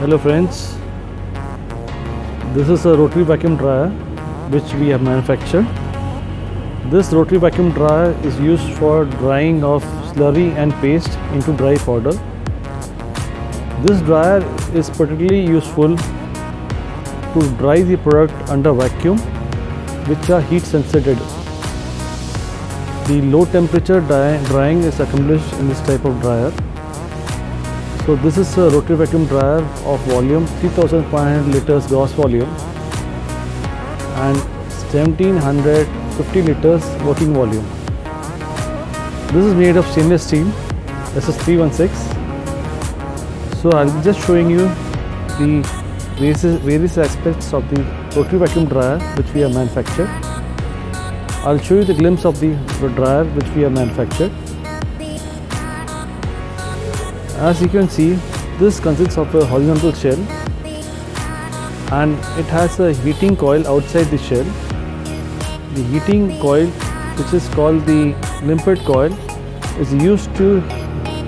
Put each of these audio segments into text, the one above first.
Hello friends, this is a rotary vacuum dryer which we have manufactured. This rotary vacuum dryer is used for drying of slurry and paste into dry powder. This dryer is particularly useful to dry the product under vacuum which are heat sensitive. The low temperature drying is accomplished in this type of dryer. So this is a rotary vacuum dryer of volume 3500 liters gross volume and 1750 liters working volume. This is made of stainless steel SS316. So I'll be just showing you the various aspects of the rotary vacuum dryer which we have manufactured. I'll show you the glimpse of the dryer which we have manufactured. As you can see, this consists of a horizontal shell and it has a heating coil outside the shell. The heating coil, which is called the limpet coil, is used to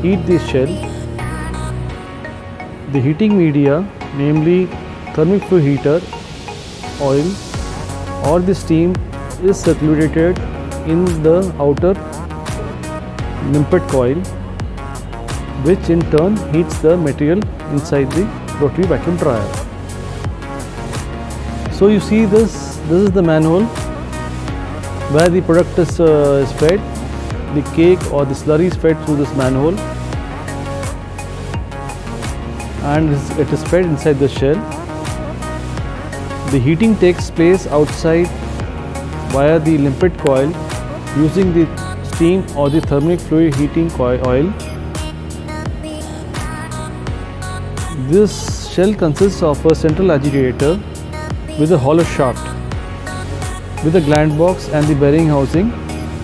heat the shell. The heating media, namely thermic fluid heater, oil or the steam, is circulated in the outer limpet coil, which in turn heats the material inside the rotary vacuum dryer. So you see this is the manhole where the product is fed. The cake or the slurry is fed through this manhole and it is fed inside the shell. The heating takes place outside via the limpet coil using the steam or the thermic fluid heating oil. This shell consists of a central agitator with a hollow shaft with a gland box and the bearing housing.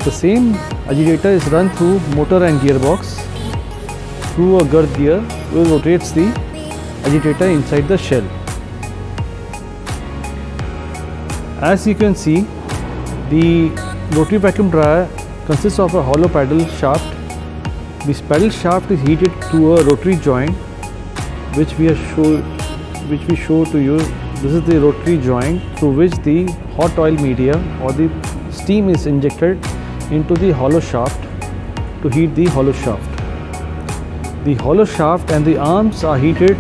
The same agitator is run through motor and gearbox through a girth gear which rotates the agitator inside the shell. As you can see, the rotary vacuum dryer consists of a hollow paddle shaft. This paddle shaft is heated through a rotary joint which we show to you. This is the rotary joint through which the hot oil media or the steam is injected into the hollow shaft to heat the hollow shaft. The hollow shaft and the arms are heated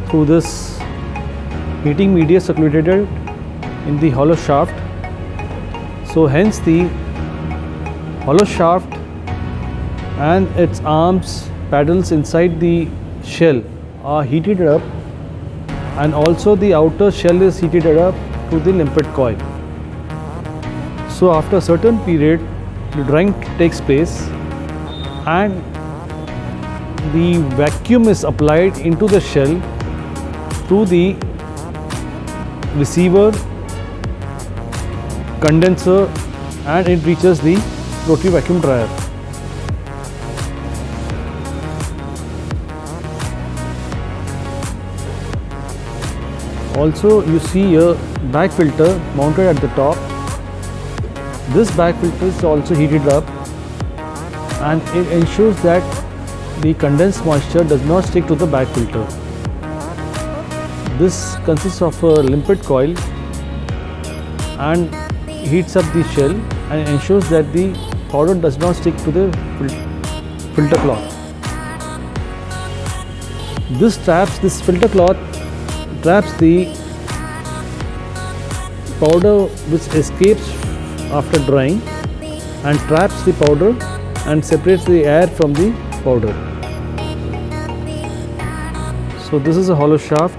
through this heating media circulated in the hollow shaft. So hence the hollow shaft and its arms, paddles inside the shell are heated up, and also the outer shell is heated up to the limpet coil. So after a certain period, the drying takes place and the vacuum is applied into the shell through the receiver, condenser, and it reaches the rotary vacuum dryer. Also, you see a bag filter mounted at the top. This bag filter is also heated up and it ensures that the condensed moisture does not stick to the bag filter. This consists of a limpet coil and heats up the shell and ensures that the powder does not stick to the filter cloth. This filter cloth traps the powder which escapes after drying and traps the powder and separates the air from the powder. So this is a hollow shaft.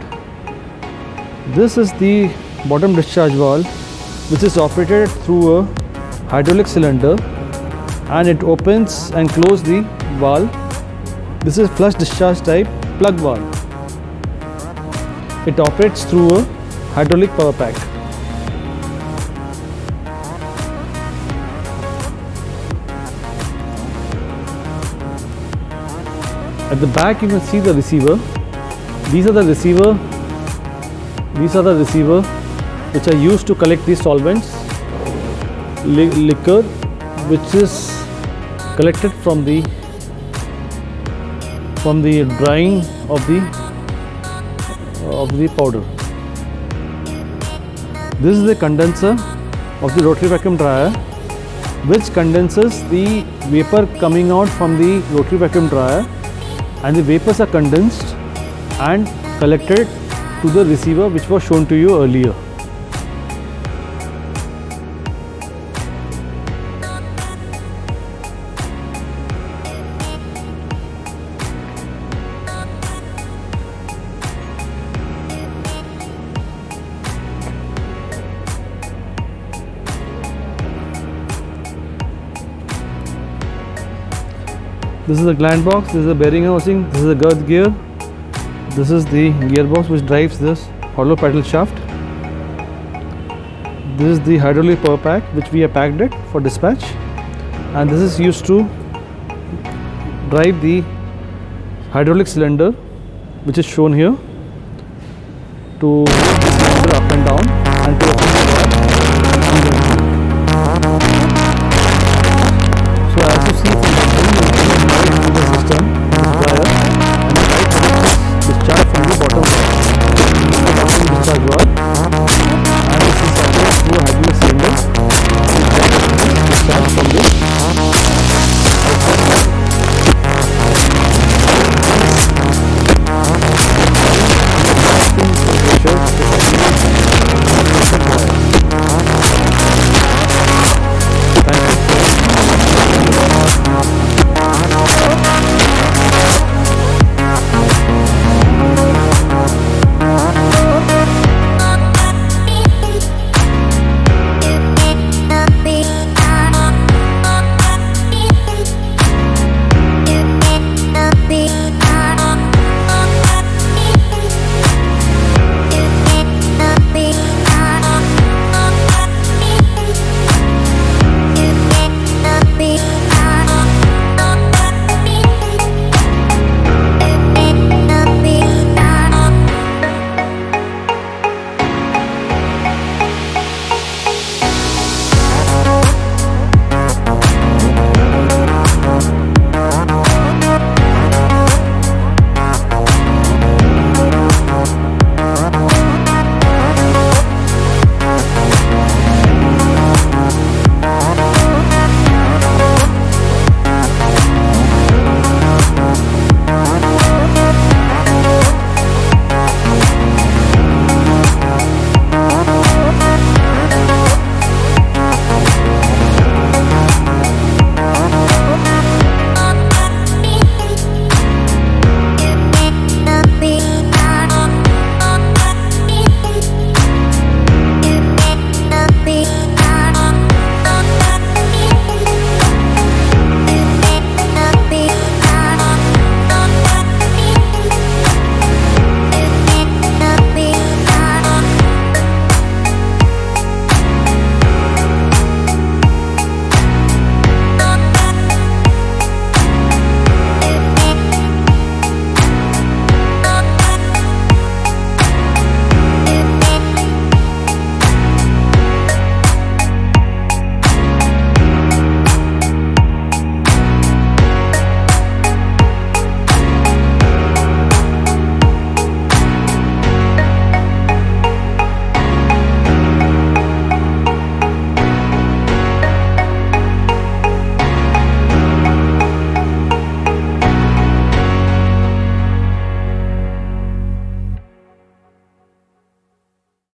This is the bottom discharge valve which is operated through a hydraulic cylinder and it opens and closes the valve. This is flush discharge type plug valve. It operates through a hydraulic power pack. At the back you can see the receiver. These are the receiver which are used to collect the solvents, liquor which is collected from the drying of the of the powder. This is the condenser of the rotary vacuum dryer, which condenses the vapor coming out from the rotary vacuum dryer, and the vapors are condensed and collected to the receiver, which was shown to you earlier. This is the gland box, this is the bearing housing, this is the girth gear, this is the gearbox which drives this hollow paddle shaft. This is the hydraulic power pack which we have packed it for dispatch, and this is used to drive the hydraulic cylinder which is shown here to